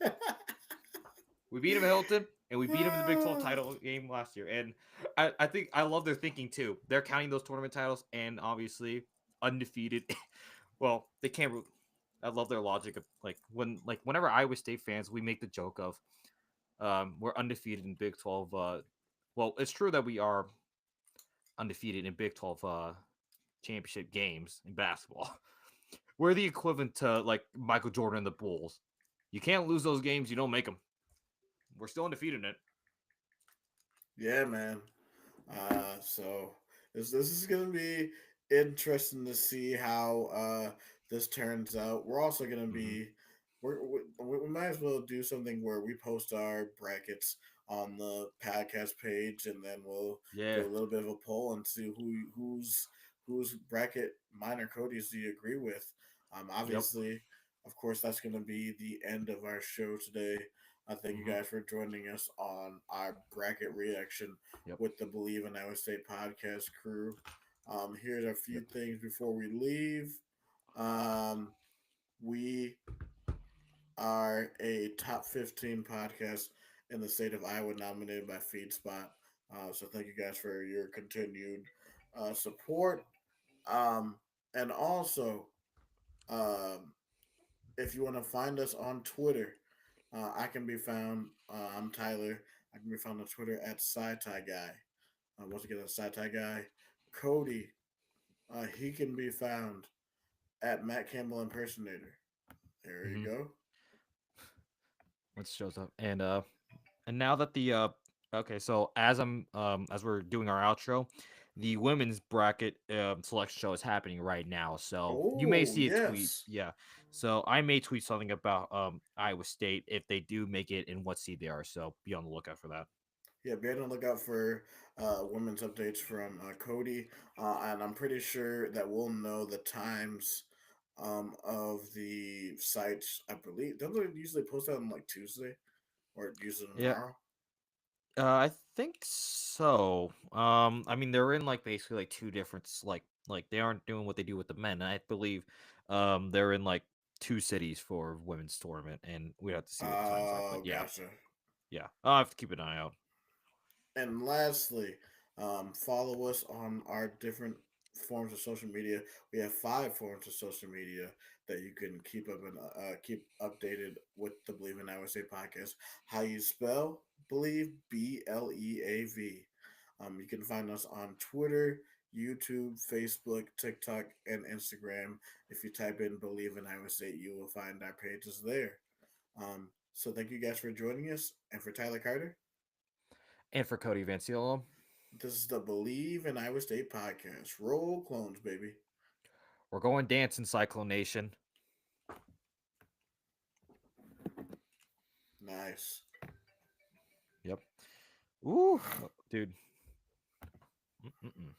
We beat him at Hilton, and we beat him in the Big 12 title game last year. And I think I love their thinking too. They're counting those tournament titles and obviously undefeated. Well, they can't. I love their logic of whenever Iowa State fans we make the joke of we're undefeated in Big 12. Well, it's true that we are undefeated in Big 12 championship games in basketball. We're the equivalent to like Michael Jordan and the Bulls. You can't lose those games. You don't make them. We're still undefeated in it. Yeah, man. So this is gonna be interesting to see how this turns out. We're also gonna Mm-hmm. be we might as well do something where we post our brackets on the podcast page, and then we'll Yeah. do a little bit of a poll and see whose bracket mine or Cody's do you agree with. Yep. Obviously, of course, that's gonna be the end of our show today. I thank you Mm-hmm. guys for joining us on our bracket reaction Yep. with the Bleav in Iowa State podcast crew. Here's a few Yep. things before we leave. Um, we are a top 15 podcast in the state of Iowa, nominated by FeedSpot. So thank you guys for your continued support. Um, and also, um, if you want to find us on Twitter, I can be found. I'm Tyler. I can be found on Twitter at SciTi Guy. Once again, that's SciTi Guy. Cody, he can be found at Matt Campbell Impersonator. There you Mm-hmm. go. It shows up. And now that the okay, so as we're doing our outro, the women's bracket selection show is happening right now. So you may Oh, see a tweet. yes. Yeah. So I may tweet something about Iowa State if they do make it and what seed they are. So be on the lookout for that. Yeah, be on the lookout for women's updates from Cody. And I'm pretty sure that we'll know the times of the sites. I believe, don't they usually post that on like Tuesday or usually Yeah. tomorrow? I think so. I mean they're in like basically like two different like they aren't doing what they do with the men. I Believe they're in like two cities for women's tournament and we have to see what the times are. But Oh, yeah, gotcha. yeah. I'll have to keep an eye out. And lastly, follow us on our different forms of social media. We have 5 forms of social media that you can keep updated with the Bleav in Iowa State podcast. How you spell Bleav? Bleav. You can find us on Twitter, YouTube, Facebook, TikTok, and Instagram. If you type in Bleav in Iowa State, you will find our pages there. So thank you guys for joining us, and for Tyler Carter. And for Cody Vanciolo, This is the Bleav in Iowa State podcast. Roll clones, baby. we're going dancing, Cyclone Nation. Nice. Yep. Ooh, dude. Mm-mm-mm.